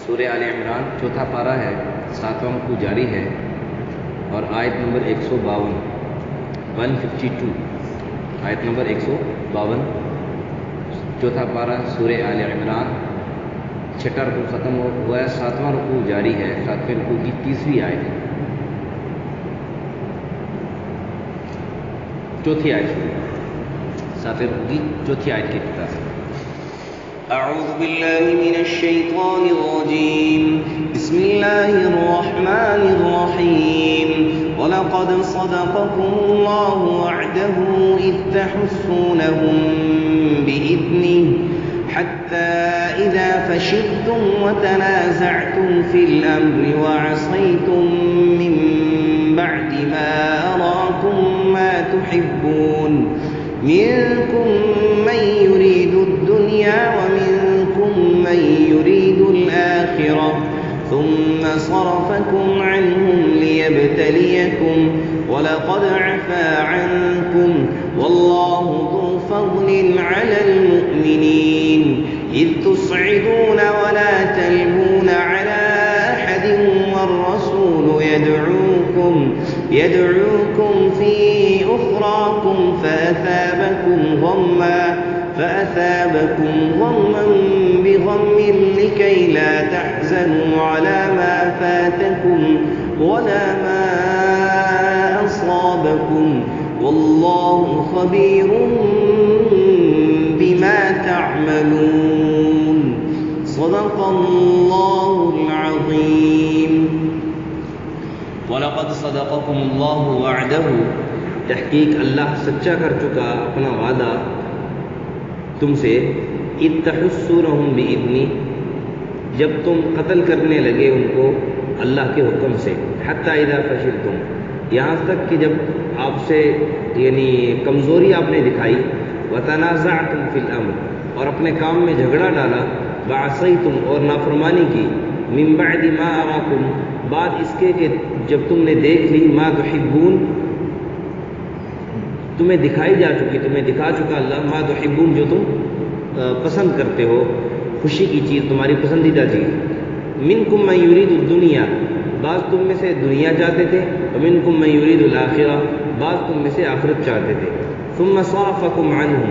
سورہ آل عمران چوتھا پارہ ہے، 7واں رکوع جاری ہے اور آیت نمبر 152 152 آیت نمبر 152 چوتھا پارہ سورہ آل عمران، چھٹا رکوع ختم ہوا ہے، 7واں رکوع جاری ہے، 7ویں رکوع کی تیسری آیت ہے، چوتھی آیت 7ویں رکوع کی چوتھی آیت کی ابتدا سے۔ اعوذ باللہ من الشیطان الرجیم، بسم اللہ الرحمن الرحیم، وَلَقَدْ صَدَقَكُمُ اللَّهُ وَعْدَهُ إِذْ تَحُسُّونَهُم بِإِذْنِهِ حَتَّى إِذَا فَشِلْتُمْ وَتَنَازَعْتُمْ فِي الْأَمْرِ وَعَصَيْتُم مِّن بَعْدِ مَا أَرَاكُم مَّا تُحِبُّونَ مِنكُم مَّن يُرِيدُ الدُّنْيَا وَمِنكُم مَّن يُرِيدُ الْآخِرَةَ ثُمَّ صَرَفَكُمْ عَنْهُمْ لِيَبْتَلِيَكُمْ وَلَقَدْ عَفَا عَنكُمْ وَاللَّهُ ذُو فَضْلٍ عَلَى الْمُؤْمِنِينَ إِذْ تُصْعِدُونَ وَلَا تَلْوُونَ عَلَى أَحَدٍ وَالرَّسُولُ يدعوكم في أخراكم فأثابكم غما بغم لكي لا تحزنوا على ما فاتكم ولا ما أصابكم والله خبير بما تعملون صدق الله العظيم۔ وَلَقَدْ صَدَقَكُمُ اللَّهُ وَعْدَهُ، تحقیق اللہ سچا کر چکا اپنا وعدہ تم سے، اِذْ تَحُسُّونَهُم بِإِذْنِهِ، جب تم قتل کرنے لگے ان کو اللہ کے حکم سے، حَتَّى إِذَا فَشِلْتُمْ، یہاں تک کہ جب آپ سے یعنی کمزوری آپ نے دکھائی، وَتَنَازَعْتُمْ فِي الْأَمْرِ، اور اپنے کام میں جھگڑا ڈالا، وَعَصَيْتُمْ، اور نافرمانی کی، مِن بَعْدِ مَا أَرَاكُمْ، بعد اس کے کہ جب تم نے دیکھ لی، ما تحبون، تمہیں دکھائی جا چکی، تمہیں دکھا چکا اللہ، ما تحبون، جو تم پسند کرتے ہو، خوشی کی چیز، تمہاری پسندیدہ چیز، منکم من یرید الدنیا، بعض تم میں سے دنیا چاہتے تھے، ومنکم من یرید الآخرہ، بعض تم میں سے آخرت چاہتے تھے، ثم صرفکم عنہم،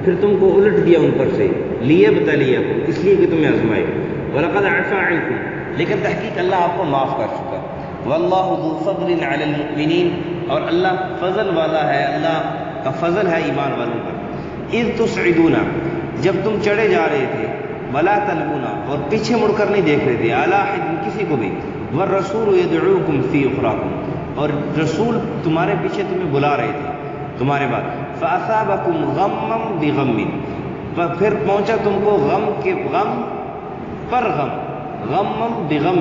پھر تم کو الٹ دیا ان پر سے، لیبتلیکم، اس لیے کہ تمہیں آزمائے، وَلَقَدْ عَفَا عَنْکُمْ، لیکن تحقیق اللہ آپ کو معاف کر چکا، واللہ ذو فضل علی المؤمنین، اور اللہ فضل والا ہے، اللہ کا فضل ہے ایمان والوں پر، اذ تصعدون، جب تم چڑھے جا رہے تھے، ولا تلوون، اور پیچھے مڑ کر نہیں دیکھ رہے تھے، علی احد، کسی کو بھی، والرسول یدعوکم فی اخراکم، اور رسول تمہارے پیچھے تمہیں بلا رہے تھے تمہارے بعد، فاصابکم غما بغم، پھر پہنچا تم کو غم کے غم پر غم، غم بغم،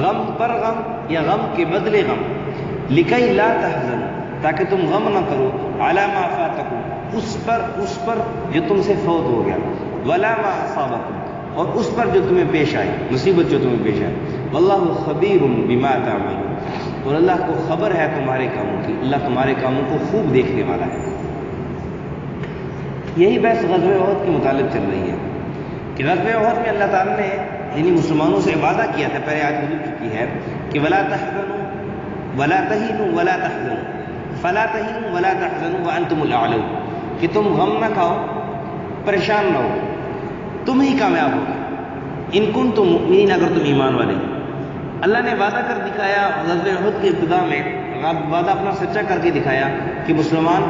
غم پر غم یا غم کے بدلے غم، لکی لا تحزن، تاکہ تم غم نہ کرو، علی ما فاتکم، اس پر جو تم سے فوت ہو گیا، ولا ما اصابکم، اور اس پر جو تمہیں پیش آئی، مصیبت جو تمہیں پیش آئی، واللہ خبیر بما تعملون، اور اللہ کو خبر ہے تمہارے کاموں کی، اللہ تمہارے کاموں کو خوب دیکھنے والا ہے۔ یہی بحث غزوہ احد کے متعلق چل رہی ہے کہ غزوہ احد میں اللہ تعالیٰ نے یعنی مسلمانوں سے وعدہ کیا تھا، پہلے آیت گزر چکی ہے کہ ولا تحزنوا ولا تهنوا ولا تحزنوا فلا تهنوا ولا تحزنوا وانتم الاعلون، کہ تم غم نہ کھاؤ، پریشان نہ ہو، تم ہی کامیاب ہوگے، ان کنتم مؤمنین، اگر تم ایمان والے۔ اللہ نے وعدہ کر دکھایا غزوہ احد کی ابتدا میں، وعدہ اپنا سچا کر کے دکھایا کہ مسلمان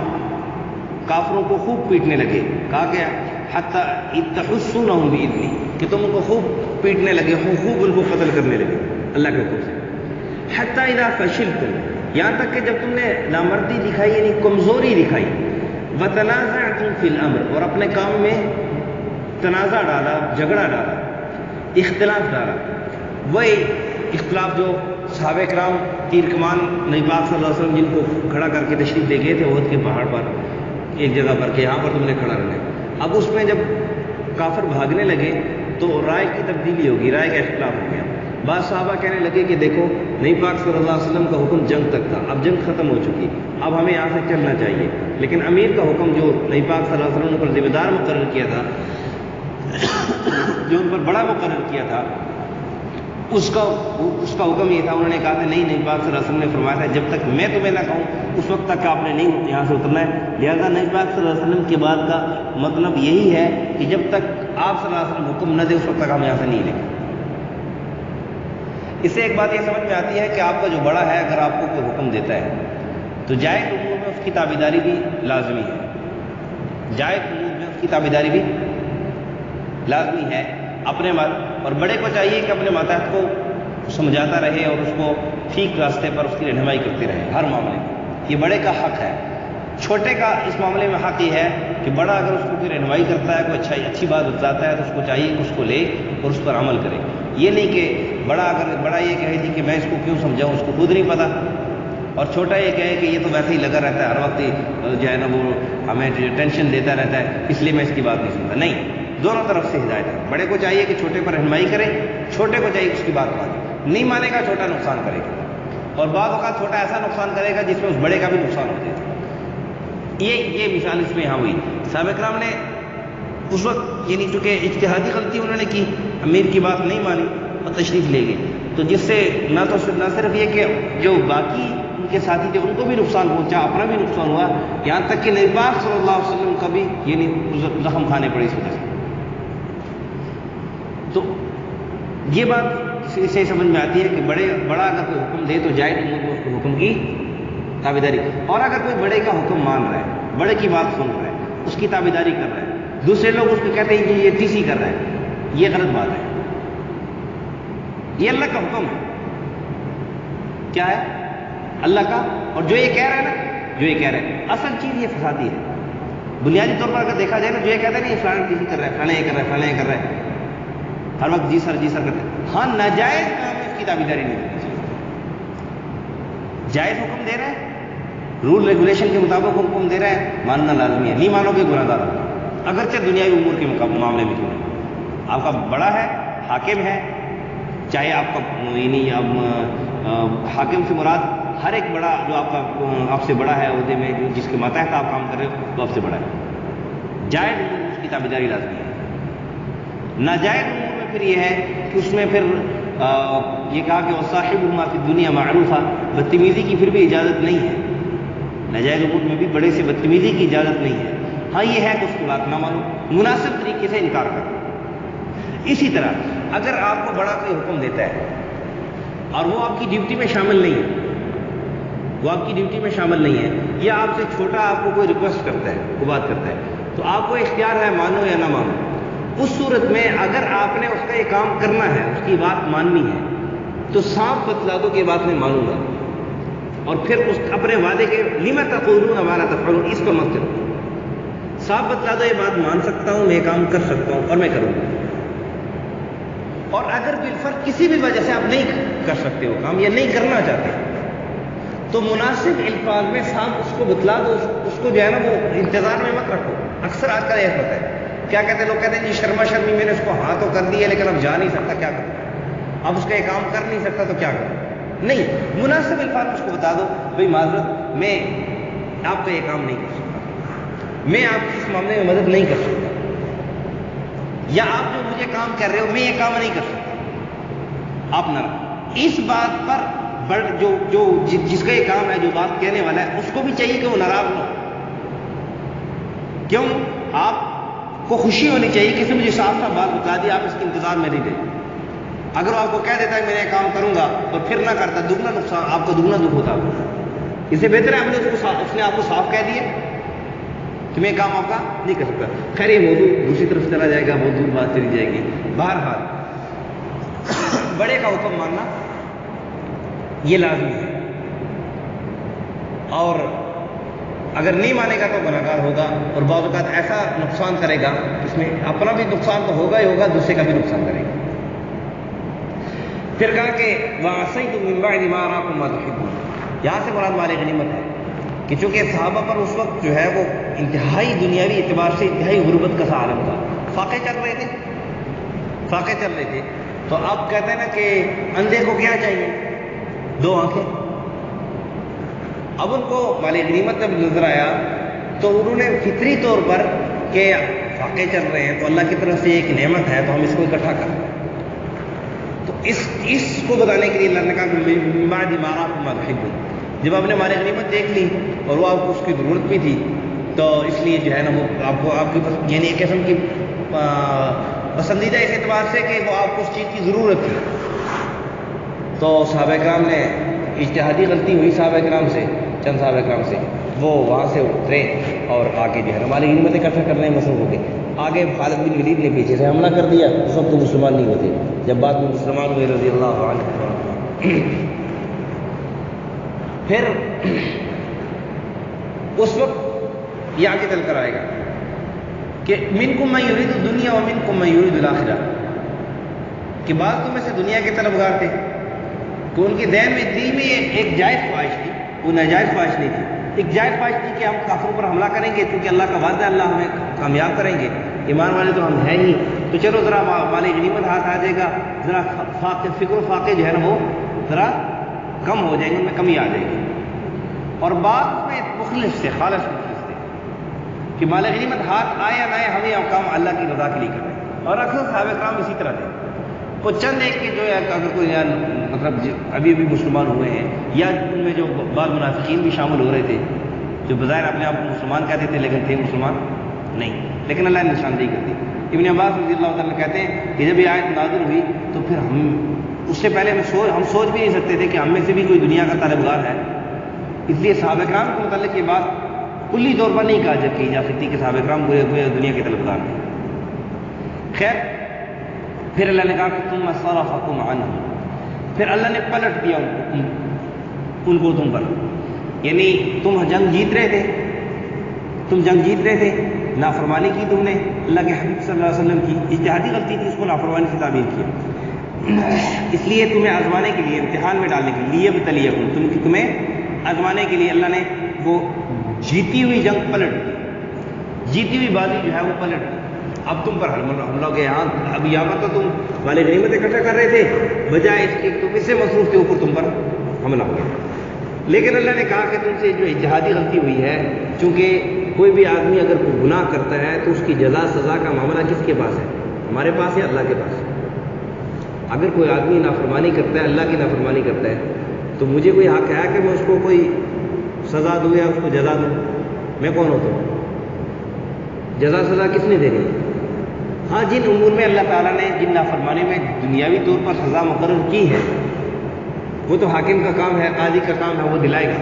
کافروں کو خوب پیٹنے لگے، کہا کہ حتی اذ تحسونہم بإذنہ، کہ تم ان کو خوب پیٹنے لگے، خوب ان کو قتل کرنے لگے اللہ کے حکم سے، حتی اذا فشلتم، یہاں تک کہ جب تم نے نامردی دکھائی یعنی کمزوری دکھائی، وتنازعتم فی الامر، اور اپنے کام میں تنازع ڈالا، جھگڑا ڈالا، اختلاف ڈالا، وہی اختلاف جو صحابہ کرام تیر کمان نبی پاک صلی اللہ علیہ وسلم جن کو کھڑا کر کے تشریف لے گئے تھے احد کے پہاڑ پر ایک جگہ پر کہ یہاں پر تم نے کھڑا رہنا ہے، اب اس میں جب کافر بھاگنے لگے تو رائے کی تبدیلی ہوگی، رائے کا اختلاف ہو گیا، بعض صحابہ کہنے لگے کہ دیکھو نبی پاک صلی اللہ علیہ وسلم کا حکم جنگ تک تھا، اب جنگ ختم ہو چکی، اب ہمیں یہاں سے چلنا چاہیے، لیکن امیر کا حکم جو نبی پاک صلی اللہ علیہ وسلم نے پر ذمہ دار مقرر کیا تھا جو ان پر بڑا مقرر کیا تھا اس کا حکم یہ تھا، انہوں نے کہا تھا نہیں نبی پاک صلی اللہ علیہ وسلم نے فرمایا تھا جب تک میں تمہیں نہ کہوں اس وقت تک آپ نے نہیں یہاں سے اترنا ہے. لہذا نبی پاک صلی اللہ علیہ وسلم کے بعد کا مطلب یہی ہے کہ جب تک آپ صلی اللہ علیہ وسلم حکم نہ دے اس وقت تک ہم یہاں سے نہیں لیں. اس سے ایک بات یہ سمجھ میں آتی ہے کہ آپ کا جو بڑا ہے اگر آپ کو کوئی حکم دیتا ہے تو جائز امور میں اس کی تابعداری بھی لازمی ہے. جائز امور میں اس کی تابعداری بھی لازمی ہے اپنے اور بڑے کو چاہیے کہ اپنے ماتحت کو سمجھاتا رہے اور اس کو ٹھیک راستے پر اس کی رہنمائی کرتے رہے ہر معاملے میں. یہ بڑے کا حق ہے. چھوٹے کا اس معاملے میں حق یہ ہے کہ بڑا اگر اس کو کوئی رہنمائی کرتا ہے کوئی اچھی بات بتاتا ہے تو اس کو چاہیے کہ اس کو لے اور اس پر عمل کرے. یہ نہیں کہ بڑا یہ کہے جی کہ میں اس کو کیوں سمجھاؤں، اس کو خود نہیں پتہ، اور چھوٹا یہ کہے کہ یہ تو ویسے ہی لگا رہتا ہے ہر وقت جو ہے نا وہ ہمیں ٹینشن دیتا رہتا ہے اس لیے میں اس کی بات نہیں سنتا. نہیں، دونوں طرف سے ہدایت ہے. بڑے کو چاہیے کہ چھوٹے پر رہنمائی کرے، چھوٹے کو چاہیے اس کی بات مانے. نہیں مانے گا چھوٹا نقصان کرے گا، اور بعض اوقات چھوٹا ایسا نقصان کرے گا جس میں اس بڑے کا بھی نقصان ہو جائے گا. یہ مثال اس میں یہاں ہوئی. صحابہ کرام نے اس وقت یعنی چونکہ اجتہادی غلطی انہوں نے کی، امیر کی بات نہیں مانی اور تشریف لے گئے، تو جس سے نہ صرف یہ کہ جو باقی ان کے ساتھی تھے ان کو بھی نقصان پہنچا، اپنا بھی نقصان ہوا، یہاں تک کہ نبی پاک صلی اللہ علیہ وسلم کا بھی یعنی زخم کھانے پڑے اس وجہ سے. تو یہ بات اس سے سمجھ میں آتی ہے کہ بڑا اگر کوئی حکم دے تو جائز امور میں اس کو حکم کی تابعداری. اور اگر کوئی بڑے کا حکم مان رہا ہے، بڑے کی بات سن رہا ہے، اس کی تابعداری کر رہا ہے، دوسرے لوگ اس کو کہتے ہیں کہ یہ تیسی کر رہا ہے، یہ غلط بات ہے. یہ اللہ کا حکم ہے. کیا ہے؟ اللہ کا. اور جو یہ کہہ رہا ہے نا، جو یہ کہہ رہا ہے اصل چیز یہ فسادی ہے. بنیادی طور پر اگر دیکھا جائے نا، جو یہ کہتے ہیں نا یہ فلانا تیسی کر رہا ہے، فلانا یہ کر رہا ہے، فلانا یہ کر رہا ہے، ہر وقت جی سر کرتے ہیں. ہاں ناجائز کام میں اس کی تابعداری نہیں کرنی چاہیے. جائز حکم دے رہا ہے، رول ریگولیشن کے مطابق حکم دے رہا ہے، ماننا لازمی ہے. نہیں مانو گے گناہ گار ہوگا، اگرچہ دنیاوی امور کے معاملے میں کیوں نہیں. آپ کا بڑا ہے، حاکم ہے، چاہے آپ کا یعنی حاکم سے مراد ہر ایک بڑا جو آپ سے بڑا ہے عہدے میں، جس کے ماتحت آپ کام کر رہے ہو وہ آپ سے بڑا ہے. جائز امور میں اس کی تابعداری لازمی ہے. ناجائز امور میں پھر یہ ہے کہ اس میں پھر یہ کہا کہ وصاحبہما فی الدنیا معروفا، بدتمیزی کی پھر بھی اجازت نہیں ہے. ناجائز امور میں بھی بڑے سے بدتمیزی کی اجازت نہیں ہے. ہاں یہ ہے کہ اس کی بات نہ مانو، مناسب طریقے سے انکار کرو. اسی طرح اگر آپ کو بڑا کوئی حکم دیتا ہے اور وہ آپ کی ڈیوٹی میں شامل نہیں ہے، یا آپ سے چھوٹا آپ کو کوئی ریکویسٹ کرتا ہے، کوئی بات کرتا ہے، تو آپ کو اختیار ہے مانو یا نہ مانو. اس صورت میں اگر آپ نے اس کا یہ کام کرنا ہے، اس کی بات ماننی ہے، تو صاف بتلا دو کہ یہ بات میں مانوں گا، اور پھر اپنے وعدے کے لِمَ تَقُولُونَ مَا لَا تَفْعَلُونَ اس پر مت چلو. صاف بتلا دو یہ بات مان سکتا ہوں، میں یہ کام کر سکتا ہوں اور میں کروں گا. اور اگر بالفرض کسی بھی وجہ سے آپ نہیں کر سکتے ہو کام یا نہیں کرنا چاہتے، تو مناسب الفاظ میں صاف اس کو بتلا دو. اس کو جو ہے نا وہ انتظار میں مت رکھو. اکثر آج کل یہ ہوتا ہے، کیا کہتے ہیں لوگ، کہتے ہیں جی شرما شرمی میں نے اس کو ہاں تو کر دی ہے لیکن اب جا نہیں سکتا، کیا کروں، اب اس کا یہ کام کر نہیں سکتا تو کیا کروں. نہیں، مناسب الفاظ میں اس کو بتا دو، بھائی معذرت میں آپ کا یہ کام نہیں کر سکتا، میں آپ کی اس معاملے میں مدد نہیں کر سکتا، یا آپ جو مجھے کام کر رہے ہو میں یہ کام نہیں کر سکتا. آپ نہ اس بات پر جس کا یہ کام ہے، جو بات کہنے والا ہے، اس کو بھی چاہیے کہ وہ ناراض ہو. کیوں؟ آپ کو خوشی ہونی چاہیے کسی مجھے صاف صاف بات بتا دی، آپ اس کے انتظار میں نہیں رہے. اگر وہ آپ کو کہہ دیتا ہے میں یہ کام کروں گا اور پھر نہ کرتا، دگنا نقصان، آپ کو دگنا دکھ ہوتا. اس سے بہتر ہے اس نے آپ کو صاف کہہ دیا کہ میں کام آپ کا نہیں کر سکتا. خیر یہ موضوع دوسری طرف چلا جائے گا، بہت دور بات چلی جائے گی. بہرحال بڑے کا حکم ماننا یہ لازمی ہے، اور اگر نہیں مانے گا تو گناہ گار ہوگا، اور بعض اوقات ایسا نقصان کرے گا، اس میں اپنا بھی نقصان تو ہوگا ہی ہوگا، دوسرے کا بھی نقصان کرے گا. پھر کہا کہ وَعَصَيْتُم مِّن بَعْدِ مَا أَرَاكُم مَّا تُحِبُّونَ. یہاں سے مراد مال غنیمت ہے کہ چونکہ صحابہ پر اس وقت جو ہے وہ انتہائی دنیاوی اعتبار سے انتہائی غربت کا سا عالم تھا. فاقے چل رہے تھے. تو اب کہتے ہیں نا کہ اندھے کو کیا چاہیے؟ 2 آنکھیں. اب ان کو مال غنیمت جب نظر آیا تو انہوں نے فطری طور پر کہ فاقے چل رہے ہیں تو اللہ کی طرف سے ایک نعمت ہے تو ہم اس کو اکٹھا کریں. تو اس کو بتانے کے لیے اللہ نے کہا کہ بعد ما أراكم ما تحبون، جب آپ نے ہماری غنیمت دیکھ لی اور وہ آپ کو اس کی ضرورت بھی تھی، تو اس لیے جو ہے نا وہ آپ کو آپ کی یعنی ایک قسم کی پسندیدہ اس اعتبار سے کہ وہ آپ کو اس چیز کی ضرورت تھی. تو صحابہ کرام نے اجتہادی غلطی ہوئی صحابہ کرام سے، چند صحابہ کرام سے، وہ وہاں سے اترے اور آگے جو ہے ہماری غنیمتیں اکٹھا کرنے میں مصروف ہو گئے. آگے خالد بن ولید نے پیچھے سے حملہ کر دیا، اس وقت تو مسلمان نہیں ہوتے، جب بعد میں مسلمان ہوئے رضی اللہ عنہ. پھر اس وقت یہ آگے چل کر آئے گا کہ منکم من یرید الدنیا ومنکم من یرید الآخرہ، کہ بعض تم میں سے دنیا کے طلبگار تھے کہ ان کے ذہن میں دل میں ایک جائز خواہش تھی، وہ ناجائز خواہش نہیں تھی. ایک جائز خواہش تھی کہ ہم کافروں پر حملہ کریں گے کیونکہ اللہ کا وعدہ ہے، اللہ ہمیں کامیاب کریں گے، ایمان والے تو ہم ہیں ہی، تو چلو ذرا مال غنیمت ہاتھ آ جائے گا، ذرا فکر و فاقے جو ہے نا وہ ذرا کم ہو جائیں گے، ان میں کمی آ جائے گی. اور بعض میں مخلص تھے، خالص مخلص تھے کہ مال غنیمت ہاتھ آئے یا نہ آئے ہمیں کام اللہ کی رضا کے لیے کریں. اور اکثر صحابہ کرام اسی طرح تھے. وہ چند ایک کے جو ہے اگر کوئی مطلب ابھی مسلمان ہوئے ہیں یا ان میں جو بعض منافقین بھی شامل ہو رہے تھے جو بظاہر اپنے آپ کو مسلمان کہتے تھے لیکن تھے مسلمان نہیں، لیکن اللہ نے نشاندہی کر دی. ابن عباس رضی اللہ تعالیٰ کہتے ہیں کہ جب یہ آیت نازل ہوئی تو پھر ہم اس سے پہلے ہم سوچ بھی نہیں سکتے تھے کہ ہم میں سے بھی کوئی دنیا کا طالبگار ہے. اس لیے صحابہ کرام کے متعلق یہ بات کلی طور پر نہیں کی جا سکتی کہ صحابہ کرام پورے دنیا کے طلبگار ہیں. خیر پھر اللہ نے کہا کہ ثم صرفکم عنہ، پھر اللہ نے پلٹ دیا ان کو تم پر، یعنی تم جنگ جیت رہے تھے، نافرمانی کی تم نے اللہ کے حبیب صلی اللہ علیہ وسلم کی، اجتہادی غلطی تھی، اس کو نافرمانی سے تعبیر کیا. اس لیے تمہیں آزمانے کے لیے، امتحان میں ڈالنے کے لیے یبتلیکم، تمہیں آزمانے کے لیے اللہ نے وہ جیتی ہوئی جنگ پلٹ دی، جیتی ہوئی بازی جو ہے وہ پلٹ دی. اب تم پر حملہ ہو گیا. اب یہاں پر تو تم والے غنیمت اکٹھا کر رہے تھے، بجائے اس کے تم اس سے مصروف تھے، اوپر تم پر حملہ ہو گیا. لیکن اللہ نے کہا کہ تم سے جو اجتہادی غلطی ہوئی ہے، چونکہ کوئی بھی آدمی اگر کوئی گناہ کرتا ہے تو اس کی جزا سزا کا معاملہ کس کے پاس ہے؟ ہمارے پاس ہے، اللہ کے پاس ہے. اگر کوئی آدمی نافرمانی کرتا ہے، اللہ کی نافرمانی کرتا ہے، تو مجھے کوئی حق ہے کہ میں اس کو کوئی سزا دوں یا اس کو جزا دوں؟ میں کون ہوتا ہوں؟ جزا سزا کس نے دینی ہے؟ ہاں جن امور میں اللہ تعالیٰ نے جن نافرمانی میں دنیاوی طور پر سزا مقرر کی ہے وہ تو حاکم کا کام ہے، قاضی کا کام ہے، وہ دلائے گا.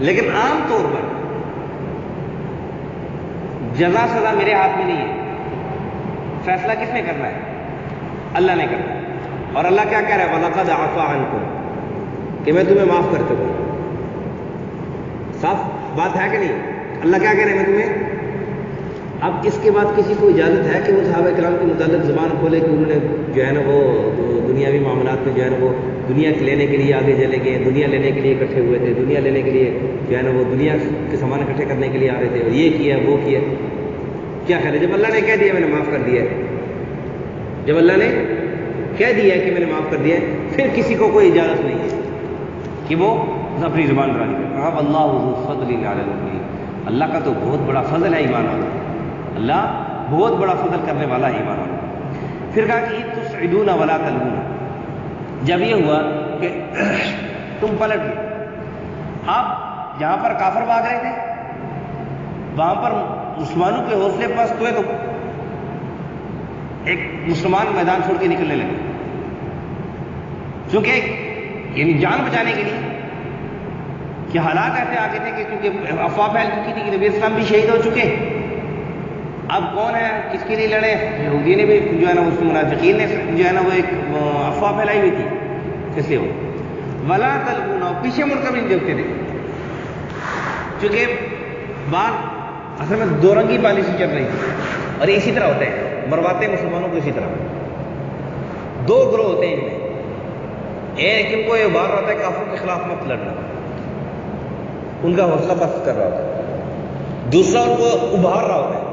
لیکن عام طور پر جزا سزا میرے ہاتھ میں نہیں ہے، فیصلہ کس نے کرنا ہے؟ اللہ نے کرنا ہے. اور اللہ کیا کہہ رہا ہے؟ وَلَقَدْ عَفَا عَنْكُمْ، کہ میں تمہیں معاف کر چکا ہوں. صاف بات ہے کہ نہیں؟ اللہ کیا کہہ رہے ہیں؟ میں تمہیں. اب اس کے بعد کسی کو اجازت ہے کہ وہ صحابہ کرام کے متعلق زبان کھولے کہ انہوں نے جو ہے نا وہ دنیاوی معاملات میں جو ہے نا وہ دنیا لینے کے لیے آگے چلے گئے، دنیا لینے کے لیے اکٹھے ہوئے تھے، دنیا لینے کے لیے جو ہے نا وہ دنیا کے سامان اکٹھے کرنے کے لیے آ رہے تھے، اور یہ کیا وہ کیا؟ کیا خیال ہے؟ جب اللہ نے کہہ دیا میں نے معاف کر دیا ہے، جب اللہ نے کہہ دیا ہے کہ میں نے معاف کر دیا ہے، پھر کسی کو کوئی اجازت نہیں ہے کہ وہ اپنی زبان برانی کرے. ہاں اللہ ذو فضل علی المؤمنین، اللہ کا تو بہت بڑا فضل ہے ایمان والا، اللہ بہت بڑا فضل کرنے والا ہے ایمان والا. پھر کہا کہ تسعدون ولا تلون، جب یہ ہوا کہ تم پلٹ گئے، آپ جہاں پر کافر بھاگ رہے تھے وہاں پر مسلمانوں کے حوصلے پست ہوئے تو ایک مسلمان میدان چھوڑ کے نکلنے لگے، چونکہ یعنی جان بچانے کے لیے کہ حالات ایسے آگے تھے کہ کیونکہ افواہ پھیل چکی تھی کہ نبی اسلام بھی شہید ہو چکے. اب کون ہے کس کے لیے لڑے؟ یہودی نے بھی جو ہے نا اس منافقین نے جو ہے نا وہ ایک افواہ پھیلائی ہوئی تھی، اس لیے وہ ولا تلقون، پیچھے مڑ کر بھی دیکھتے تھے، چونکہ بات اصل میں دو رنگی پالیسی چل رہی تھی. اور اسی طرح ہوتا ہے، مرواتے مسلمانوں کو اسی طرح دو گروہ ہوتے ہیں ان میں. ایک ان کو یہ بار رہتا ہے کافروں کے خلاف مت لڑنا، ان کا حوصلہ پست کر رہا ہوتا ہے. دوسرا ان کو ابھار رہا ہوتا ہے.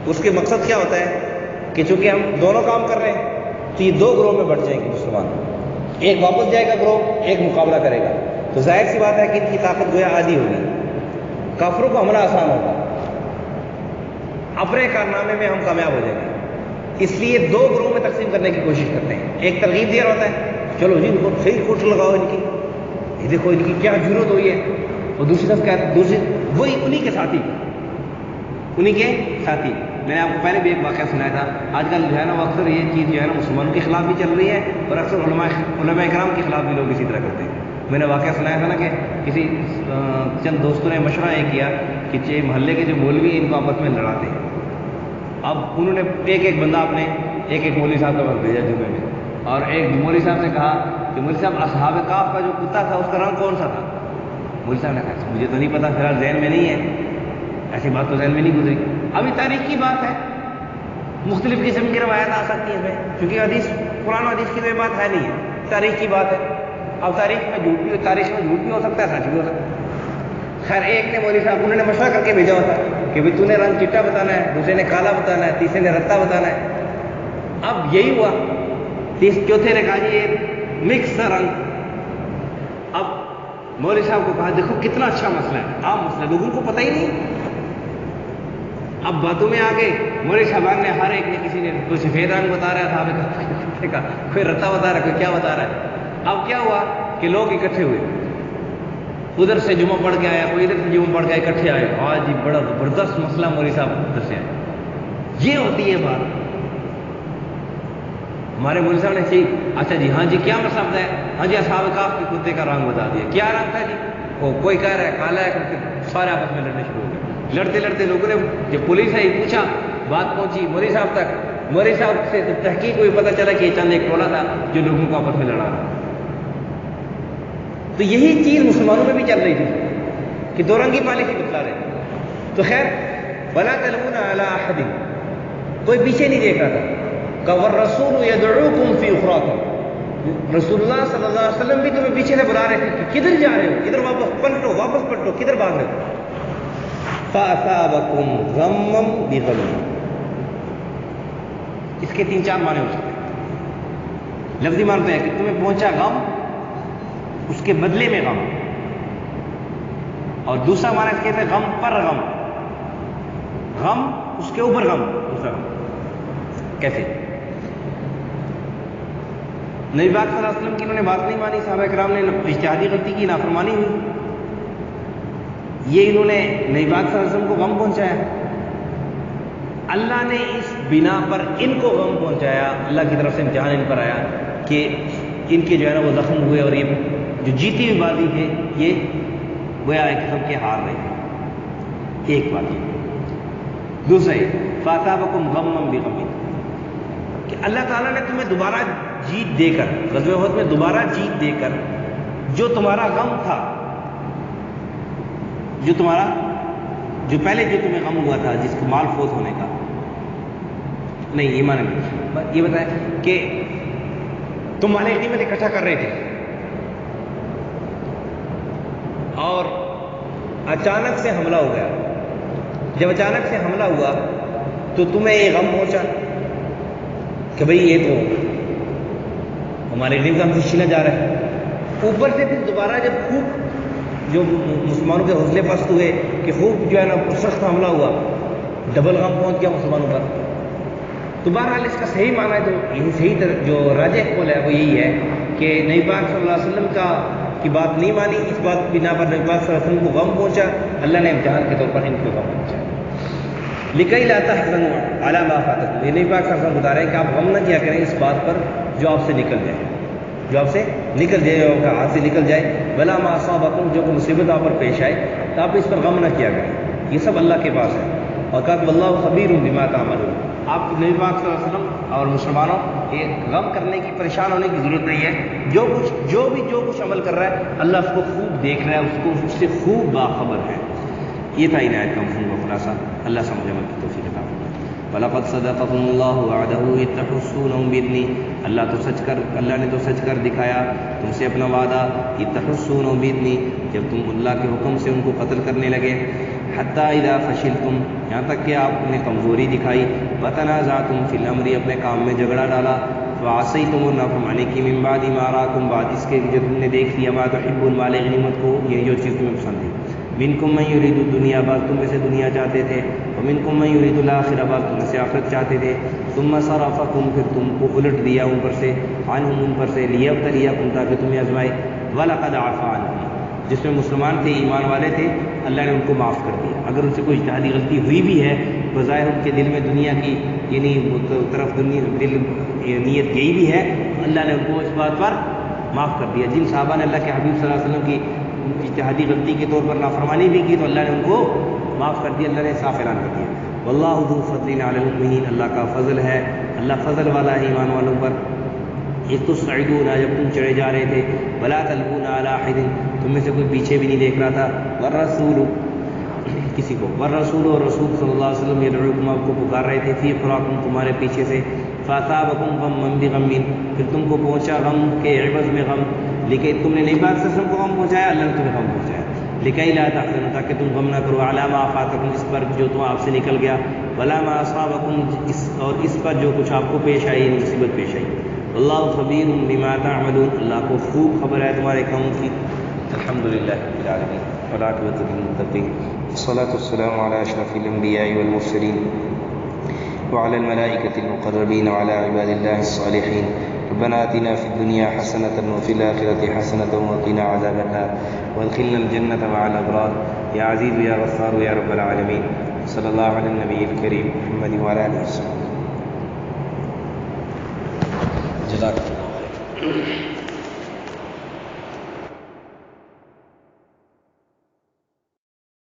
اس کے مقصد کیا ہوتا ہے کہ چونکہ ہم دونوں کام کر رہے ہیں تو یہ دو گروہ میں بٹ جائیں گے مسلمان، ایک واپس جائے گا گروہ، ایک مقابلہ کرے گا. تو ظاہر سی بات ہے کہ ان کی طاقت گویا آدھی ہوگی، کافروں کو حملہ آسان ہوگا، اپنے کارنامے میں ہم کامیاب ہو جائیں گے. اس لیے دو گروہ میں تقسیم کرنے کی کوشش کرتے ہیں. ایک ترغیب دیا ہوتا ہے، چلو جی ان کو صحیح کوٹ لگاؤ ان کی، یہ دیکھو ان کی کیا جرت ہوئی ہے. اور دوسری طرف کیا، دوسری وہی انہی کے ساتھی، انہی کے ساتھی. میں نے آپ کو پہلے بھی ایک واقعہ سنایا تھا. آج کل جو ہے نا وہ اکثر یہ چیز جو ہے نا مسلمانوں کے خلاف بھی چل رہی ہے، اور اکثر علماء کرام کے خلاف بھی لوگ اسی طرح کرتے ہیں. میں نے واقعہ سنایا تھا نا کہ کسی چند دوستوں نے مشورہ یہ کیا کہ محلے کے جو مولوی ہیں ان کو آپس میں لڑاتے ہیں. اب انہوں نے ایک بندہ اپنے ایک مولوی صاحب کا وقت بھیجا جمعے میں، اور ایک مولوی صاحب سے کہا کہ مولوی صاحب اصحاب کہف کا جو کتا تھا اس کا رنگ کون سا تھا؟ مولوی صاحب نے کہا مجھے تو نہیں پتا، فی الحال ذہن میں نہیں ہے، ایسی بات تو ذہن میں نہیں گزری. ابھی تاریخ کی بات ہے، مختلف قسم کی روایات آ سکتی ہیں، کیونکہ حدیث قرآن و حدیث کی تو یہ بات ہے نہیں ہے، تاریخ کی بات ہے. اب تاریخ میں جھوٹ بھی ہو سکتا ہے، سچ بھی ہو سکتا ہے. خیر ایک نے مولوی صاحب انہوں نے مشورہ کر کے بھیجا ہوتا کہ بھائی تو نے رنگ چٹا بتانا ہے، دوسرے نے کالا بتانا ہے، تیسرے نے رتا بتانا ہے. اب یہی ہوا، چوتھے نے کہا جی یہ مکس تھا رنگ. اب مولوی صاحب کو کہا دیکھو کتنا اچھا مسئلہ ہے، عام مسئلہ، لوگوں کو پتہ ہی نہیں. اب باتوں میں آ گئے، مولوی صاحبان نے ہر ایک نے، کسی نے کوئی سفید رنگ بتا رہا تھا، کوئی رتا بتا رہا ہے، کوئی کیا بتا رہا ہے. اب کیا ہوا کہ لوگ اکٹھے ہوئے، ادھر سے جمعہ پڑھ کے آیا، کوئی ادھر سے جمعہ پڑھ کے اکٹھے آئے. آج جی بڑا زبردست مسئلہ مولوی صاحب ادھر سے آئے. یہ ہوتی ہے بات. ہمارے مولوی صاحب نے ٹھیک، اچھا جی ہاں جی کیا مسئلہ بتایا؟ ہاں جی اصحاب کہف کے کتے کا رنگ بتا دیا. کیا رنگ تھا جی؟ وہ کوئی کہہ رہا ہے کالا ہے، سارے آپس میں لڑنے شروع ہو گئے. لڑتے لڑتے لوگوں نے، جب پولیس ہے پوچھا، بات پہنچی مولوی صاحب تک. مولوی صاحب سے تحقیق ہوئی، پتہ چلا کہ یہ چند ایک ٹولہ تھا جو لوگوں کو آپس میں لڑا رہا. تو یہی چیز مسلمانوں میں بھی چل رہی تھی کہ دو رنگی پالیسی بتلا رہے تھے. تو خیر ولا تلون علی احد، کوئی پیچھے نہیں دیکھ رہا تھا. والرسول یدعوکم فی اخراکم، رسول اللہ صلی اللہ علیہ وسلم بھی تمہیں پیچھے سے بلا رہے تھے کہ کدھر جا رہے ہو، ادھر واپس پلٹو، کدھر بھاگ رہے ہو. فاصابکم غما بغم، اس کے 3-4 معنی ہو سکتے ہیں. لفظی معنی ہے کہ تمہیں پہنچا غم، اس کے بدلے میں غم. اور دوسرا معنی اس کے ہے غم پر غم، غم اس کے اوپر غم. دوسرا غم کیسے؟ نبی پاک صلی اللہ علیہ وسلم کی انہوں نے بات نہیں مانی، صحابہ کرام نے اجتہادی غلطی کی، نافرمانی ہوئی. یہ انہوں نے نبی پاک صلی اللہ علیہ وسلم کو غم پہنچایا. اللہ نے اس بنا پر ان کو غم پہنچایا، اللہ کی طرف سے امتحان ان پر آیا کہ ان کے جو ہے نا وہ زخم ہوئے، اور یہ جو جیتی ہوئی بازی ہے یہ گویا ایک قسم کے ہار رہے ہیں. ایک بات یہ. دوسرا یہ فاصابکم غما بغم، کہ اللہ تعالیٰ نے تمہیں دوبارہ جیت دے کر، غزوہ احد میں دوبارہ جیت دے کر، جو تمہارا غم تھا، جو پہلے جو تمہیں غم ہوا تھا جس کو مال فوت ہونے کا، نہیں یہ معنی نہیں، یہ بتائیں کہ تم مال غنیمت اکٹھا کر رہے تھے اور اچانک سے حملہ ہو گیا. جب اچانک سے حملہ ہوا تو تمہیں یہ غم پہنچا کہ بھئی یہ تو ہمارے غنیمت ہم سے چھینا جا رہا ہے. اوپر سے پھر دوبارہ جب خوب جو مسلمانوں کے حوصلے پست ہوئے کہ خوب جو ہے نا سخت حملہ ہوا، ڈبل غم پہنچ گیا مسلمانوں پر. تو بہرحال اس کا صحیح معنی ہے، تو یہی صحیح جو راجح قول ہے وہ یہی ہے کہ نبی پاک صلی اللہ علیہ وسلم کی بات نہیں مانی، اس بات بنا پر نبی پاک صلی اللہ علیہ وسلم کو غم پہنچا. اللہ نے امتحان کے طور پر ان کو غم پہنچا. لکئی لا تحزنوا علی ما فاتکم، یہ نبی پاک صلی اللہ علیہ وسلم بتا رہے ہیں کہ آپ غم نہ کیا کریں اس بات پر جو آپ سے نکل جائے، جو آپ سے نکل جائے، ہاتھ سے نکل جائے. ولا ما اصابکم، جو کوئی مصیبت آپ پر پیش آئے تو آپ اس پر غم نہ کیا کریں، یہ سب اللہ کے پاس ہے. اور کہا واللہ خبیر بما تعملون، آپ نبی پاک صلی اللہ علیہ وسلم اور مسلمانوں یہ غم کرنے کی، پریشان ہونے کی ضرورت نہیں ہے. جو کچھ عمل کر رہا ہے اللہ اس کو خوب دیکھ رہا ہے، اس سے خوب باخبر ہے. یہ تھا ان آیت کا مفہوم و خلاصہ. اللہ سمجھ عمل کی توفیق عطا فرمائے. وَلَقَدْ صَدَقَكُمُ اللَّهُ وَعْدَهُ إِذْ تَحُسُّونَهُم بِإِذْنِهِ، اللہ نے تو سچ کر دکھایا تم سے اپنا وعدہ، إِذْ تَحُسُّونَهُم بِإِذْنِهِ، جب تم اللہ کے حکم سے ان کو قتل کرنے لگے. حَتَّى إِذَا فَشِلْتُمْ، یہاں تک کہ آپ نے کمزوری دکھائی. وَتَنَازَعْتُمْ فِي الْأَمْرِ، اپنے کام میں جھگڑا ڈالا. وَعَصَيْتُمُ نَافَرمانی کی مِن بَعْدِ مَا أَرَاكُمْ، بعد اس کے جو تم نے دیکھ لیا، مَا تُحِبُّونَ، مال غنیمت کو، یہ جو چیز تمہیں پسند ہے. منکم من یرید الدنیا، بعض تم میں سے دنیا چاہتے تھے، ومنکم من یرید الآخرہ، بعض تم میں سے آخرت چاہتے تھے، ثم صرفکم، پھر تم کو الٹ دیا ان پر سے، عنہم ان پر سے، لیبتلیکم، تاکہ تمہیں آزمائے، وَلَقَدْ عَفَا عَنْهُمْ، جس میں مسلمان تھے، ایمان والے تھے، اللہ نے ان کو معاف کر دیا۔ اگر ان سے کوئی اجتہادی غلطی ہوئی بھی ہے، بظاہر ان کے دل میں دنیا کی یعنی طرف دنیا دل نیت گئی بھی ہے، اللہ نے ان کو اس بات پر معاف کر دیا۔ جن صحابہ نے اللہ کے حبیب صلی اللہ علیہ وسلم کی اجتہادی غلطی کے طور پر نافرمانی بھی کی تو اللہ نے ان کو معاف کر دیا، اللہ نے صاف اعلان کر دیا۔ واللہ ذو فضل علی المؤمنین، اللہ کا فضل ہے، اللہ فضل والا ہے ایمان والوں پر۔ اذ تصعدون، جب تم چڑھے جا رہے تھے، ولا تلوون علی احد، تم میں سے کوئی پیچھے بھی نہیں دیکھ رہا تھا، والرسول، کسی کو، والرسول، اور رسول صلی اللہ علیہ وسلم یدعوکم، آپ کو پکار رہے تھے، فی اخراکم، تمہارے پیچھے سے، فاصابکم غما بغم، پھر تم کو پہنچا غم کے عوض میں غم، لیکن تم نے نہیں بات سے کو غم پہنچایا، اللہ نے تمہیں غم پہنچایا، لکئی لا تحزنوا، تاکہ تم غم نہ کرو، علی ما فاتکم، اس پر جو تم آپ سے نکل گیا، ولا ما اصابکم، اور اس پر جو کچھ آپ کو پیش آئی، مصیبت پیش آئی، اللہ خبیر بما تعملون، اللہ کو خوب خبر ہے تمہارے کاموں کی۔ الحمدللہ رب العالمین والعاقبۃ للمتقین، والصلاۃ والسلام علی اشرف الانبیاء والمرسلین وعلى الملائکۃ المقربین وعلى عباد اللہ الصالحین، ربنا آتنا فی الدنیا حسنۃ وفی الآخرۃ حسنۃ وقنا عذاب النار وادخلنا الجنۃ مع الابرار، یا عزیز یا غفار یا رب العالمین، صلی اللہ علی النبی الکریم محمد وعلی آلہ وسلم۔ جزاک اللہ خیر۔